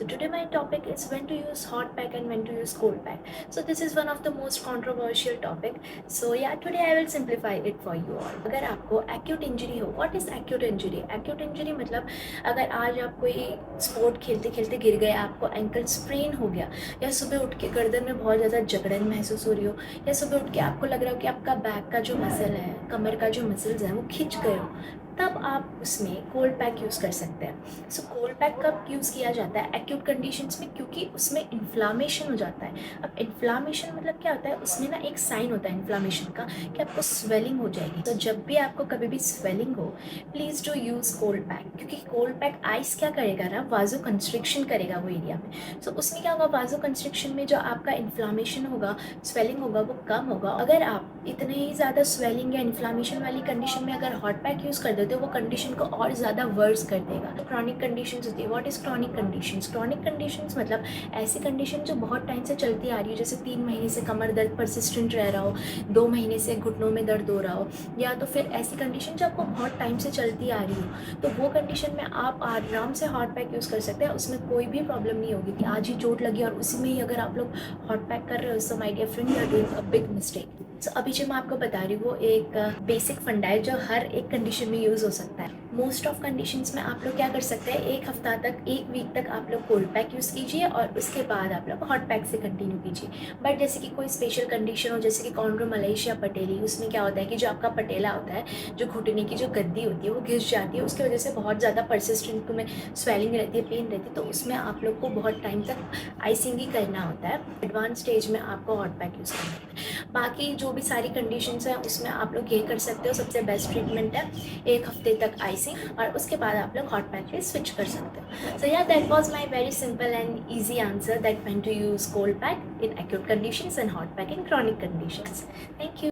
So today my topic is when to use hot pack and when to use cold pack. So this is one of the most controversial topic. So yeah, today I will simplify it for you all. अगर आपको acute injury हो, what is acute injury? Acute injury मतलब अगर आज आप कोई sport खेलते खेलते गिर गए, आपको एंकल स्प्रेन हो गया, या सुबह उठ के गर्दन में बहुत ज़्यादा जकड़न महसूस हो रही हो, या सुबह उठ के आपको लग रहा हो कि आपका बैक का जो मसल है, कमर का जो मसल्स हैं वो खिंच गए हो, तब आप उसमें कोल्ड पैक यूज़ कर सकते हैं। सो कोल्ड पैक कब यूज़ किया जाता है? एक्यूट कंडीशंस में, क्योंकि उसमें इन्फ्लामेशन हो जाता है। अब इन्फ्लामेशन मतलब क्या होता है? उसमें ना एक साइन होता है इन्फ्लामेशन का कि आपको स्वेलिंग हो जाएगी। तो जब भी आपको कभी भी स्वेलिंग हो, please do use cold pack, क्योंकि कोल्ड पैक आइस क्या करेगा ना, वाजो कंस्ट्रिक्शन करेगा वो एरिया में। सो उसमें क्या होगा, वाजो कंस्ट्रिक्शन में जो आपका इन्फ्लामेशन होगा, स्वेलिंग होगा, वो कम होगा। अगर आप इतने ही ज़्यादा स्वेलिंग या इन्फ्लामेशन वाली कंडीशन में अगर हॉट पैक यूज़ कर देते हो, वो कंडीशन को और ज़्यादा वर्स कर देगा। तो क्रॉनिक कंडीशंस होती है। What is chronic conditions? Chronic conditions मतलब ऐसी कंडीशन जो बहुत टाइम से चलती आ रही है, जैसे 3 महीने से कमर दर्द परसिस्टेंट रह रहा हो, 2 महीने से घुटनों में दर्द हो रहा हो, या तो फिर ऐसी कंडीशन जो आपको बहुत टाइम से चलती आ रही हो, तो वो कंडीशन में आप आराम से हॉट पैक यूज़ कर सकते हैं। उसमें कोई भी प्रॉब्लम नहीं होगी कि आज ही चोट लगी और उसी में ही अगर आप लोग हॉट पैक कर रहे हो, so my dear friend, you are doing a big mistake. So अभी जो मैं आपको बता रही हूँ वो एक बेसिक फंडा है जो हर एक कंडीशन में यूज़ हो सकता है। मोस्ट ऑफ कंडीशंस में आप लोग क्या कर सकते हैं, एक हफ्ता तक, एक वीक तक आप लोग कोल्ड पैक यूज़ कीजिए और उसके बाद आप लोग हॉट पैक से कंटिन्यू कीजिए। बट जैसे कि कोई स्पेशल कंडीशन हो, जैसे कि कॉन्ड्रोमलेशिया पटेली, उसमें क्या होता है कि जो आपका पटेला होता है, जो घुटने की जो गद्दी होती है वो घिस जाती है, उसकी वजह से बहुत ज़्यादा परसिस्टेंट में स्वेलिंग रहती है, पेन रहती है, तो उसमें आप लोग को बहुत टाइम तक आइसिंग ही करना होता है। एडवांस स्टेज में आपको हॉट पैक यूज़ करना होता है। बाकी जो भी सारी कंडीशंस हैं उसमें आप लोग ये कर सकते हो, सबसे बेस्ट ट्रीटमेंट है एक हफ्ते तक आइसिंग, और उसके बाद आप लोग हॉट पैक पे स्विच कर सकते हो। So yeah, that was my very simple and easy answer that when to use cold pack in acute conditions and hot pack in chronic conditions. Thank you.